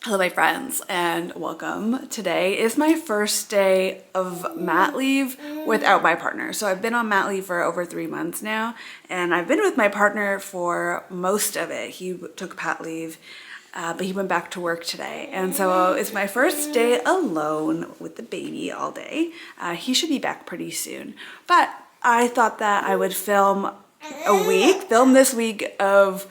Hello my friends and welcome. Today is my first day of mat leave without my partner. So I've been on mat leave for over 3 months now and I've been with my partner for most of it. He took pat leave, but he went back to work today. And so it's my first day alone with the baby all day. He should be back pretty soon. But I thought that I would film this week of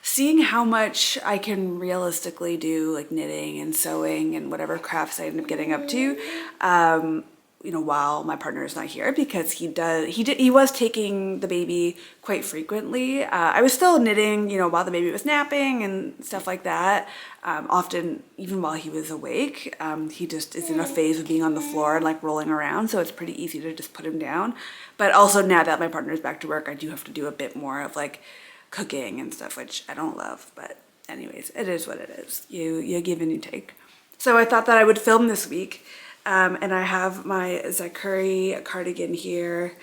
seeing how much I can realistically do, like knitting and sewing and whatever crafts I end up getting up to, while my partner is not here, because he was taking the baby quite frequently. I was still knitting, while the baby was napping and stuff like that. Often, even while he was awake, he just is in a phase of being on the floor and like rolling around. So it's pretty easy to just put him down. But also now that my partner is back to work, I do have to do a bit more of like cooking and stuff, which I don't love, but anyways, it is what it is. You give and you take. So I thought that I would film this week, and I have my Zakuri cardigan here.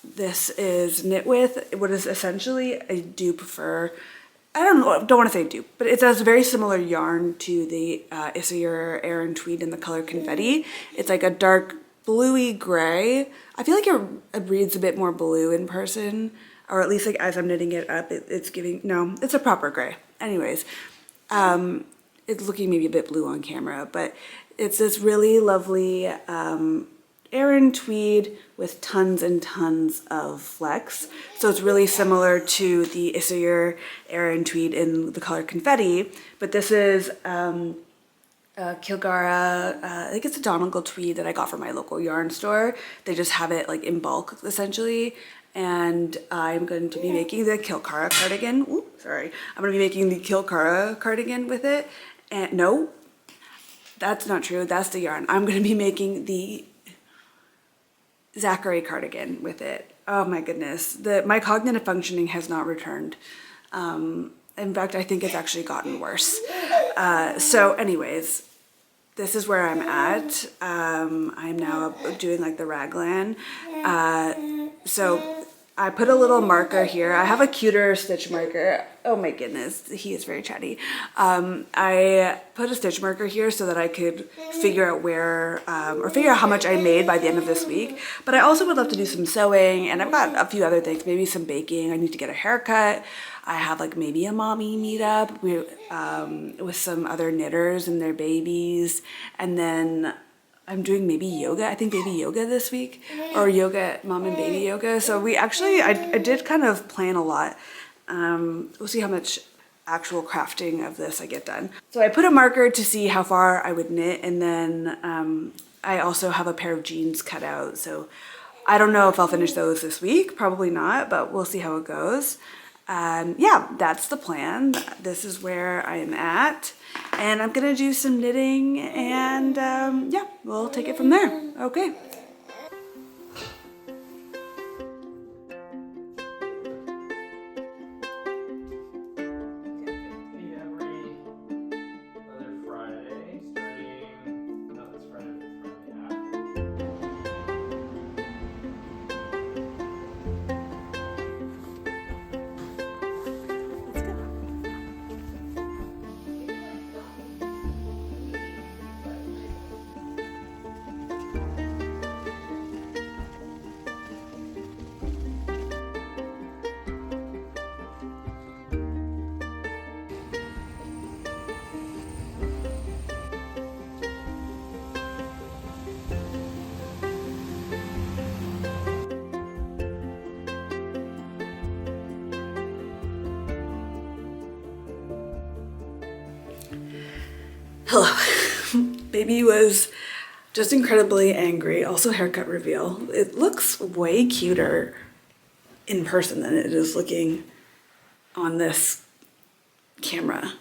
This is knit with what is essentially a dupe for, I don't want to say dupe, but it has a very similar yarn to the Issachar Aran Tweed in the color Confetti. It's like a dark bluey gray. I feel like it reads a bit more blue in person, or at least like as I'm knitting it up, it's giving, no, it's a proper gray. Anyways, it's looking maybe a bit blue on camera, but it's this really lovely Aran tweed with tons and tons of flex. So it's really similar to the Issachar Aran tweed in the color Confetti, but this is Kilgara, I think it's a Donegal tweed that I got from my local yarn store. They just have it like in bulk essentially. And I'm going to be making the Kilgara cardigan. Ooh, sorry. I'm going to be making the Kilgara cardigan with it. And no, that's not true. That's the yarn. I'm going to be making the Zakuri cardigan with it. Oh my goodness. My cognitive functioning has not returned. In fact, I think it's actually gotten worse. So anyways, this is where I'm at. I'm now doing like the raglan. So I put a little marker here. I have a cuter stitch marker. Oh my goodness, he is very chatty. I put a stitch marker here so that I could figure out where, or figure out how much I made by the end of this week. But I also would love to do some sewing, and I've got a few other things, maybe some baking. I need to get a haircut. I have like maybe a mommy meetup with some other knitters and their babies. And then I'm doing maybe yoga, I think baby yoga this week, or yoga, mom and baby yoga. So I did kind of plan a lot. We'll see how much actual crafting of this I get done. So I put a marker to see how far I would knit, and then I also have a pair of jeans cut out. So I don't know if I'll finish those this week, probably not, but we'll see how it goes. Yeah, that's the plan. This is where I am at, and I'm gonna do some knitting, and yeah, we'll take it from there. Okay. Hello. Baby was just incredibly angry. Also haircut reveal. It looks way cuter in person than it is looking on this camera.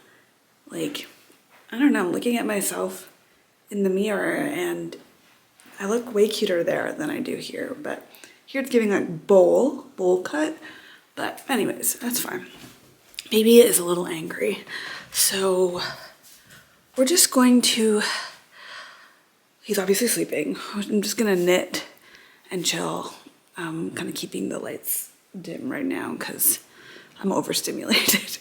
Like, I don't know, I'm looking at myself in the mirror and I look way cuter there than I do here, but here it's giving like bowl cut. But anyways, that's fine. Baby is a little angry. So we're just going to, he's obviously sleeping. I'm just gonna knit and chill. Kind of keeping the lights dim right now because I'm overstimulated.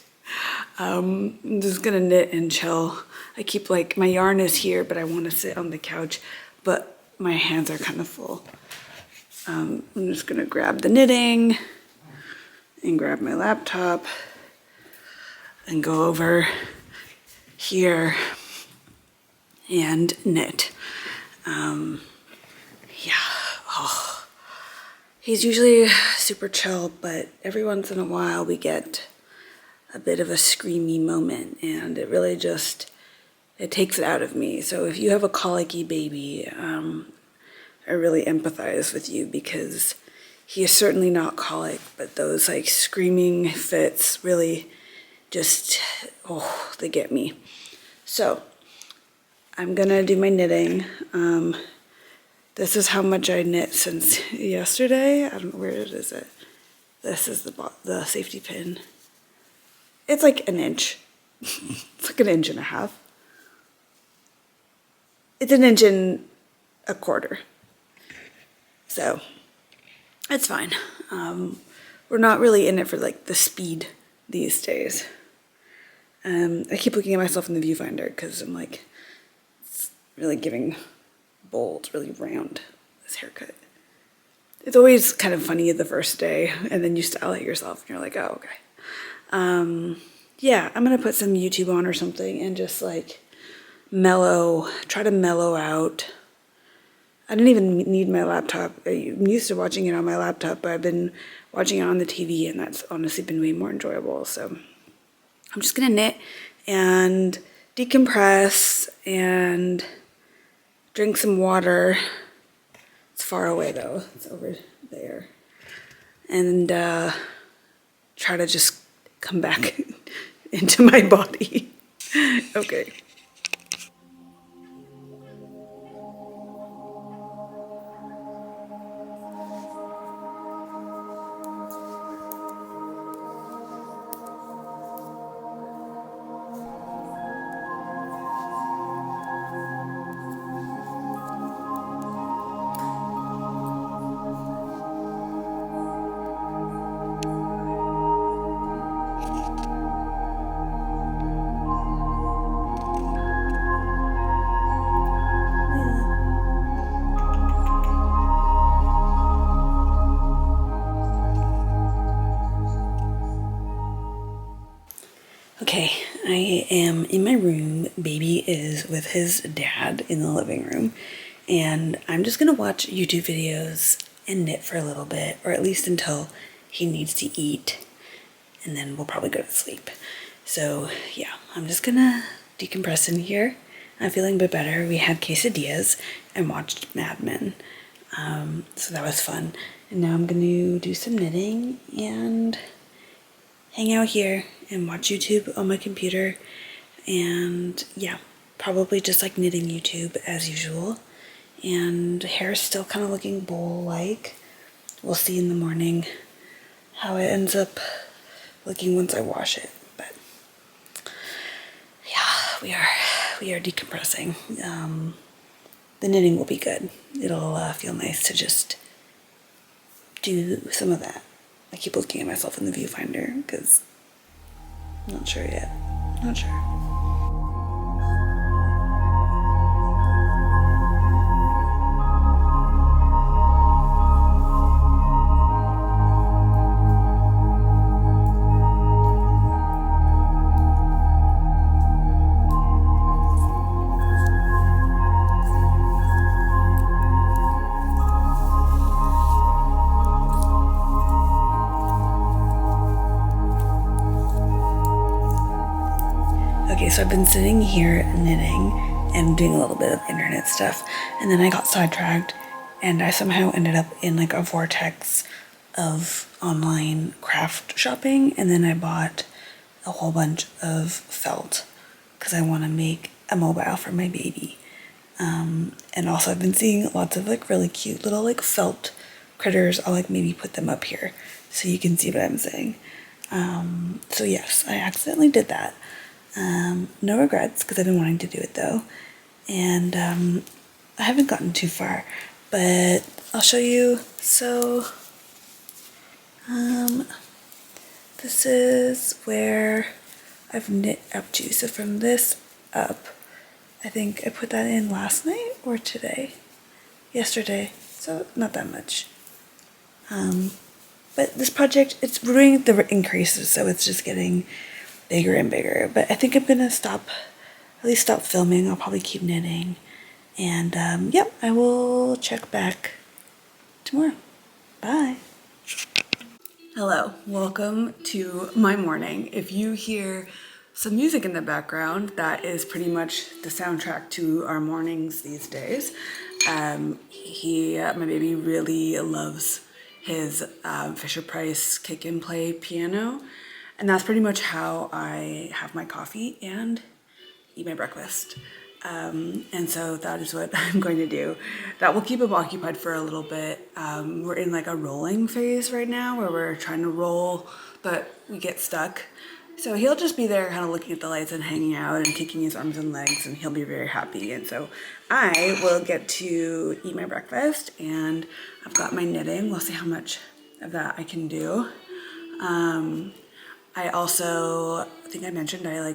I'm just gonna knit and chill. I keep like, my yarn is here, but I want to sit on the couch, but my hands are kind of full. I'm just gonna grab the knitting and grab my laptop and go over here and knit. Yeah. Oh. He's usually super chill, but every once in a while we get a bit of a screamy moment, and it really just, it takes it out of me. So if you have a colicky baby, I really empathize with you, because he is certainly not colic, but those like screaming fits really just, oh, they get me. So I'm gonna do my knitting. This is how much I knit since yesterday. I don't know, where is it? This is the safety pin. It's like an inch. It's like an inch and a half. It's an inch and a quarter. So it's fine. We're not really in it for like the speed these days. I keep looking at myself in the viewfinder because I'm like, it's really giving bold, really round, this haircut. It's always kind of funny the first day, and then you style it yourself and you're like, oh, okay. Yeah, I'm gonna put some YouTube on or something and just like try to mellow out. I didn't even need my laptop. I'm used to watching it on my laptop, but I've been watching it on the TV, and that's honestly been way more enjoyable. So I'm just gonna knit and decompress and drink some water. It's far away though, it's over there. And try to just come back into my body. Okay. Okay, I am in my room. Baby is with his dad in the living room, and I'm just gonna watch YouTube videos and knit for a little bit, or at least until he needs to eat, and then we'll probably go to sleep. So yeah, I'm just gonna decompress in here. I'm feeling a bit better. We had quesadillas and watched Mad Men, so that was fun. And now I'm gonna do some knitting and hang out here and watch YouTube on my computer, and yeah, probably just like knitting YouTube as usual. And hair is still kind of looking bowl-like. We'll see in the morning how it ends up looking once I wash it. But yeah, we are decompressing. The knitting will be good. It'll feel nice to just do some of that. I keep looking at myself in the viewfinder because I'm not sure yet. Not sure. Okay, so I've been sitting here knitting and doing a little bit of internet stuff, and then I got sidetracked and I somehow ended up in like a vortex of online craft shopping, and then I bought a whole bunch of felt because I want to make a mobile for my baby. And also I've been seeing lots of like really cute little like felt critters. I'll like maybe put them up here so you can see what I'm saying. So yes, I accidentally did that. No regrets because I've been wanting to do it though. And I haven't gotten too far, but I'll show you. So this is where I've knit up to. So from this up, I think I put that in last night or today? Yesterday, so not that much. But this project, it's doing the increases, so it's just getting bigger and bigger. But I think I'm gonna stop, at least stop filming. I'll probably keep knitting. And yep, I will check back tomorrow. Bye. Hello, welcome to my morning. If you hear some music in the background, that is pretty much the soundtrack to our mornings these days. My baby really loves his Fisher-Price kick and play piano, and that's pretty much how I have my coffee and eat my breakfast. And so that is what I'm going to do. That will keep him occupied for a little bit. We're in like a rolling phase right now where we're trying to roll, but we get stuck. So he'll just be there kind of looking at the lights and hanging out and kicking his arms and legs, and he'll be very happy. And so I will get to eat my breakfast, and I've got my knitting. We'll see how much of that I can do. I also, I think I mentioned I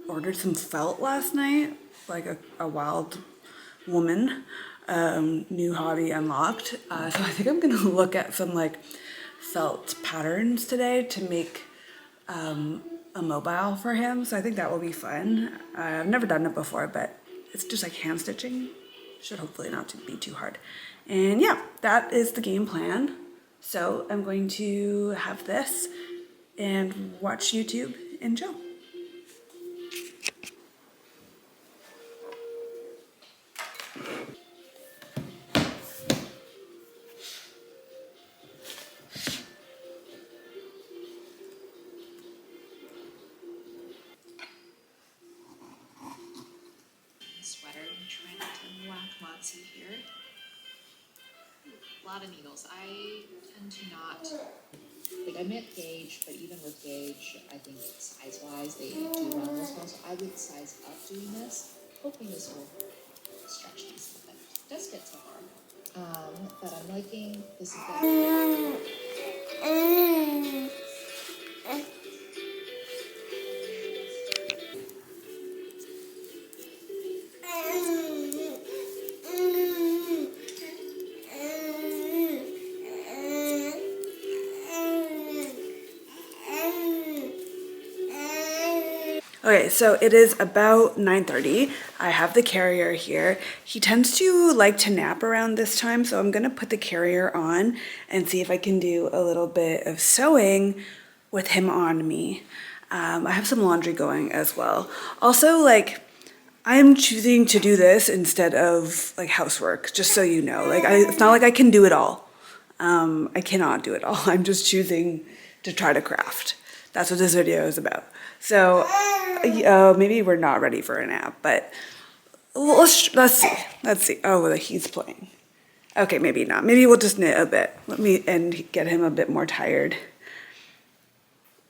ordered some felt last night, like a wild woman, new hobby unlocked. So I think I'm gonna look at some felt patterns today to make a mobile for him. So I think that will be fun. I've never done it before, but it's just like hand stitching. Should hopefully not be too hard. And yeah, that is the game plan. So I'm going to have this and watch YouTube and chill. Sweater. I'm trying not to whack Moxie here. A lot of needles. I tend to not, I meant gauge, but even with gauge, I think size-wise, they do run this well, so I would size up doing this, hoping this will stretch these a little bit. It does fit so far. But I'm liking, this is good. Okay, so it is about 9:30. I have the carrier here. He tends to like to nap around this time, so I'm gonna put the carrier on and see if I can do a little bit of sewing with him on me. I have some laundry going as well. Also, I am choosing to do this instead of housework, just so you know. It's not like I can do it all. I cannot do it all. I'm just choosing to try to craft. That's what this video is about. So maybe we're not ready for a nap, but let's see. Let's see. Oh, well, he's playing. Okay, maybe not. Maybe we'll just knit a bit. And get him a bit more tired.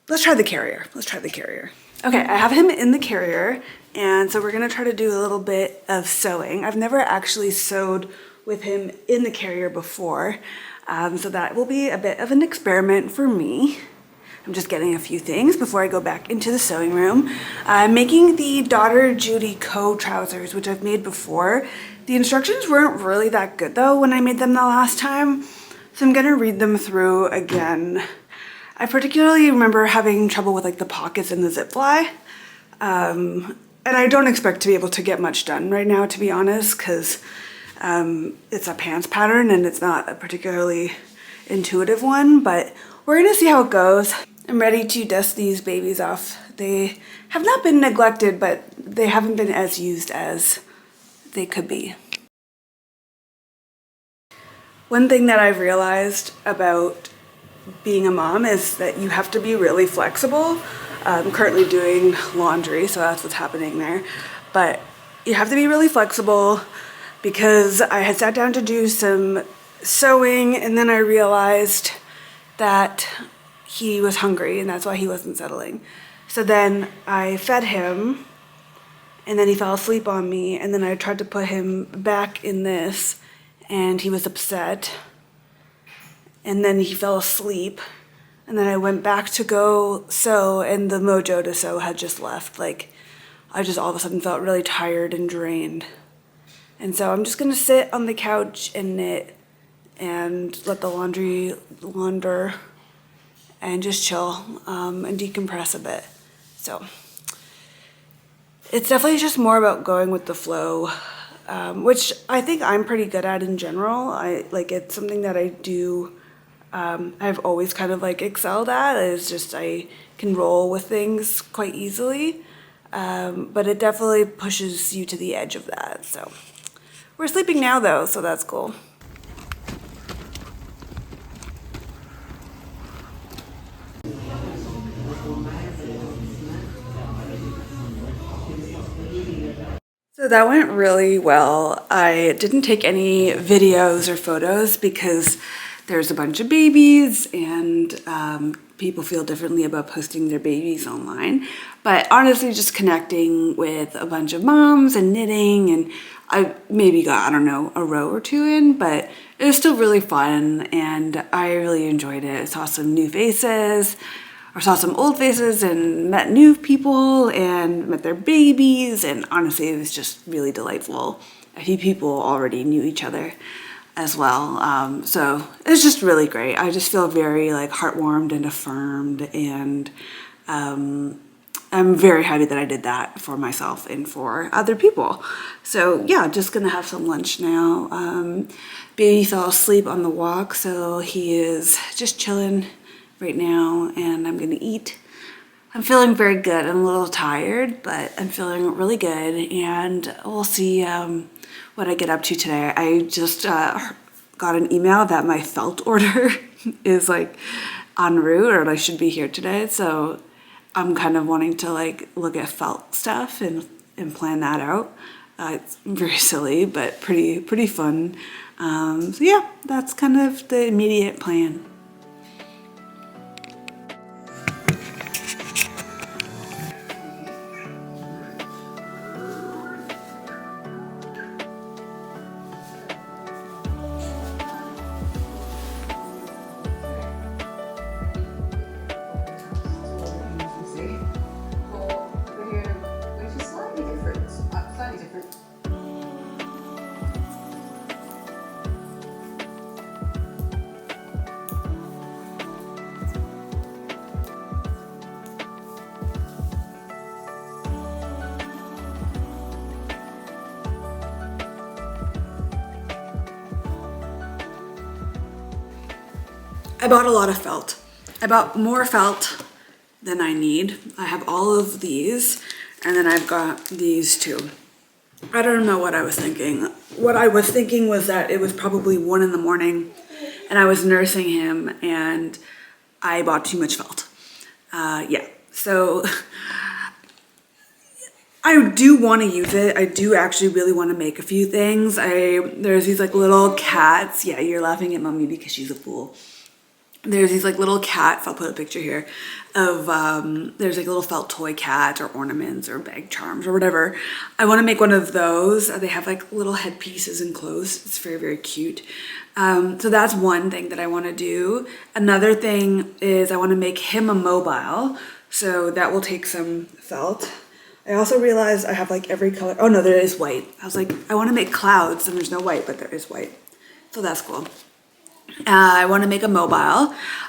Let's try the carrier. Let's try the carrier. Okay, I have him in the carrier, and so we're gonna try to do a little bit of sewing. I've never actually sewed with him in the carrier before, so that will be a bit of an experiment for me. I'm just getting a few things before I go back into the sewing room. I'm making the Daughter Judy Co trousers, which I've made before. The instructions weren't really that good though when I made them the last time, so I'm gonna read them through again. I particularly remember having trouble with the pockets and the zip fly. And I don't expect to be able to get much done right now, to be honest, because it's a pants pattern and it's not a particularly intuitive one, but we're gonna see how it goes. I'm ready to dust these babies off. They have not been neglected, but they haven't been as used as they could be. One thing that I've realized about being a mom is that you have to be really flexible. I'm currently doing laundry, so that's what's happening there. But you have to be really flexible because I had sat down to do some sewing and then I realized that he was hungry and that's why he wasn't settling. So then I fed him and then he fell asleep on me, and then I tried to put him back in this and he was upset. And then he fell asleep And then I went back to go sew, and the mojo to sew had just left. Like, I just all of a sudden felt really tired and drained. And so I'm just gonna sit on the couch and knit and let the laundry launder and just chill and decompress a bit. So it's definitely just more about going with the flow, which I think I'm pretty good at in general. It's something that I do. I've always kind of like excelled at, is just I can roll with things quite easily, but it definitely pushes you to the edge of that. So we're sleeping now though, so that's cool. So that went really well. I didn't take any videos or photos because there's a bunch of babies and people feel differently about posting their babies online. But honestly, just connecting with a bunch of moms and knitting, and I maybe got, I don't know, a row or two in, but it was still really fun and I really enjoyed it. I saw some new faces, or saw some old faces, and met new people and met their babies, and honestly it was just really delightful. A few people already knew each other as well, so it was just really great. I just feel very like heartwarmed and affirmed, and I'm very happy that I did that for myself and for other people. So yeah, just gonna have some lunch now. Baby fell asleep on the walk, so he is just chilling right now, and I'm gonna eat. I'm feeling very good. I'm a little tired, but I'm feeling really good, and we'll see what I get up to today. I just got an email that my felt order is like en route, or I should be here today, so I'm kind of wanting to like look at felt stuff and plan that out. It's very silly, but pretty fun. So yeah, that's kind of the immediate plan. I bought a lot of felt. I bought more felt than I need. I have all of these, and then I've got these too. I don't know what I was thinking. What I was thinking was that it was probably 1 in the morning and I was nursing him and I bought too much felt. Yeah, so I do want to use it. I do actually really want to make a few things. There's these like little cats. Yeah, you're laughing at mommy because she's a fool. There's these like little cats, I'll put a picture here, of, there's like little felt toy cats or ornaments or bag charms or whatever. I want to make one of those. They have like little headpieces and clothes. It's very cute. So that's one thing that I want to do. Another thing is I want to make him a mobile. So that will take some felt. I also realized I have like every color. Oh no, there is white. I was like, I want to make clouds and there's no white, but there is white. So that's cool. I want to make a mobile.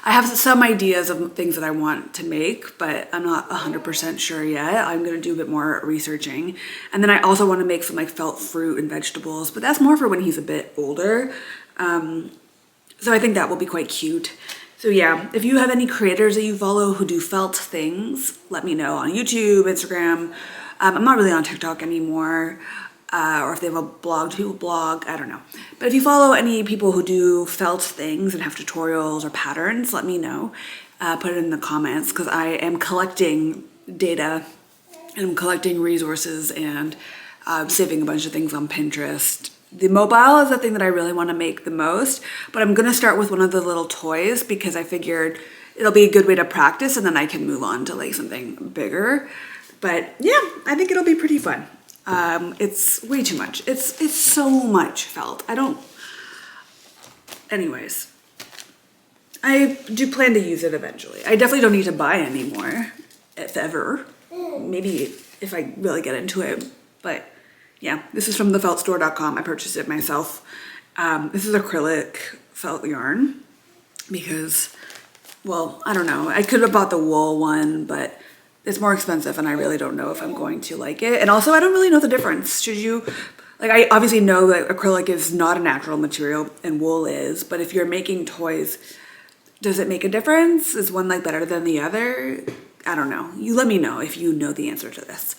I have some ideas of things that I want to make, but I'm not 100% sure yet. I'm going to do a bit more researching. And then I also want to make some like felt fruit and vegetables, but that's more for when he's a bit older. So I think that will be quite cute. So yeah, if you have any creators that you follow who do felt things, let me know on YouTube, Instagram. I'm not really on TikTok anymore. Or if they have a blog, do people blog? I don't know. But if you follow any people who do felt things and have tutorials or patterns, let me know. Put it in the comments, because I am collecting data and I'm collecting resources and saving a bunch of things on Pinterest. The mobile is the thing that I really want to make the most, but I'm going to start with one of the little toys because I figured it'll be a good way to practice and then I can move on to like something bigger. But yeah, I think it'll be pretty fun. It's way too much. It's so much felt. Anyways, I do plan to use it eventually. I definitely don't need to buy anymore, if ever. Maybe if I really get into it. But yeah, this is from thefeltstore.com. I purchased it myself. This is acrylic felt yarn because, well, I don't know. I could have bought the wool one, but it's more expensive and I really don't know if I'm going to like it. And also I don't really know the difference. Should you, like, I obviously know that acrylic is not a natural material and wool is, but if you're making toys, does it make a difference? Is one like better than the other? I don't know. You let me know if you know the answer to this.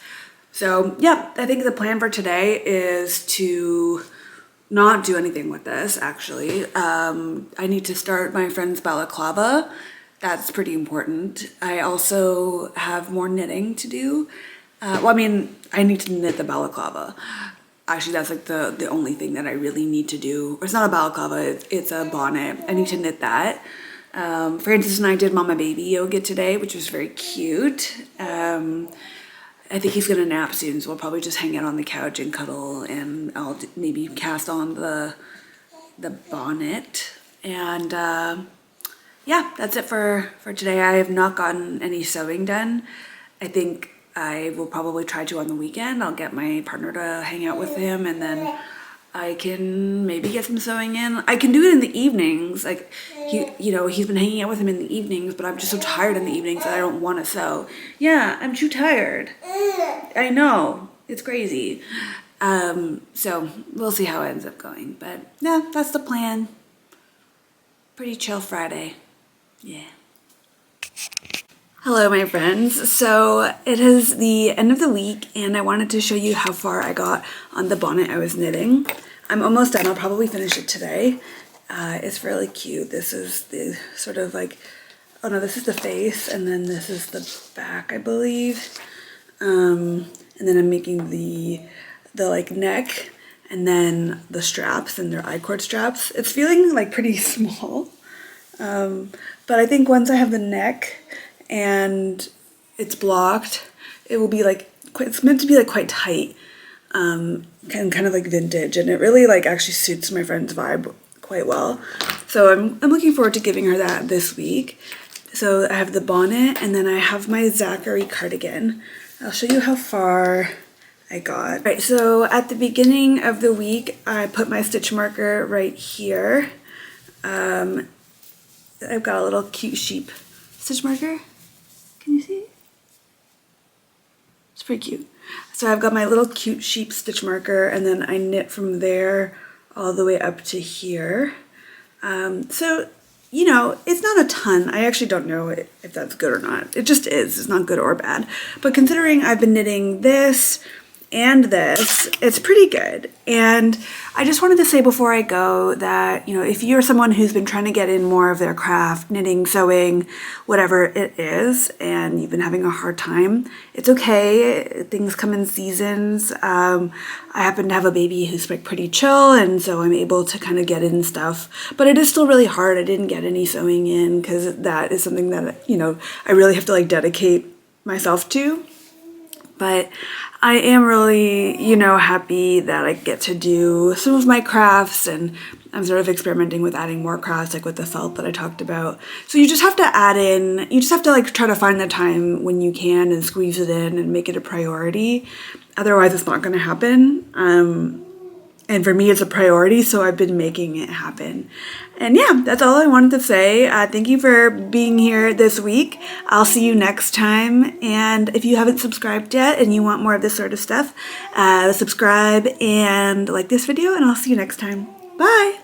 So yeah, I think the plan for today is to not do anything with this actually. I need to start my friend's balaclava. That's pretty important. I also have more knitting to do. Well, I mean, I need to knit the balaclava. Actually, that's like the only thing that I really need to do. Or it's not a balaclava, it's a bonnet. I need to knit that. Francis and I did Mama Baby yoga today, which was very cute. I think he's gonna nap soon, so we'll probably just hang out on the couch and cuddle, and I'll maybe cast on the bonnet. And yeah, that's it for today. I have not gotten any sewing done. I think I will probably try to on the weekend. I'll get my partner to hang out with him, and then I can maybe get some sewing in. I can do it in the evenings. Like, he's been hanging out with him in the evenings, but I'm just so tired in the evenings that I don't want to sew. Yeah, I'm too tired. I know. It's crazy. So we'll see how it ends up going. But yeah, that's the plan. Pretty chill Friday. Yeah. Hello, my friends. So it is the end of the week and I wanted to show you how far I got on the bonnet I was knitting. I'm almost done. I'll probably finish it today. It's really cute. This is the sort of like, oh no, this is the face and then this is the back, I believe. And then I'm making the like neck and then the straps, and they're I-cord straps. It's feeling like pretty small. But I think once I have the neck and it's blocked, it will be like, it's meant to be like quite tight, kind of like vintage, and it really like actually suits my friend's vibe quite well. So I'm looking forward to giving her that this week. So I have the bonnet and then I have my Zachary cardigan. I'll show you how far I got. Right, so at the beginning of the week, I put my stitch marker right here. I've got a little cute sheep stitch marker. Can you see? It's pretty cute. So I've got my little cute sheep stitch marker and then I knit from there all the way up to here. So, you know, it's not a ton. I actually don't know if that's good or not. It just is. It's not good or bad. But considering I've been knitting this and this, it's pretty good. And I just wanted to say before I go that, you know, if you're someone who's been trying to get in more of their craft, knitting, sewing, whatever it is, and you've been having a hard time, it's okay. Things come in seasons. I happen to have a baby who's like pretty chill, and so I'm able to kind of get in stuff. But it is still really hard. I didn't get any sewing in because that is something that, you know, I really have to like dedicate myself to. But I am really, you know, happy that I get to do some of my crafts, and I'm sort of experimenting with adding more crafts, like with the felt that I talked about. So you just have to add in, you just have to like try to find the time when you can and squeeze it in and make it a priority. Otherwise it's not going to happen. And for me, it's a priority, so I've been making it happen. And yeah, that's all I wanted to say. Thank you for being here this week. I'll see you next time. And if you haven't subscribed yet and you want more of this sort of stuff, subscribe and like this video, and I'll see you next time. Bye!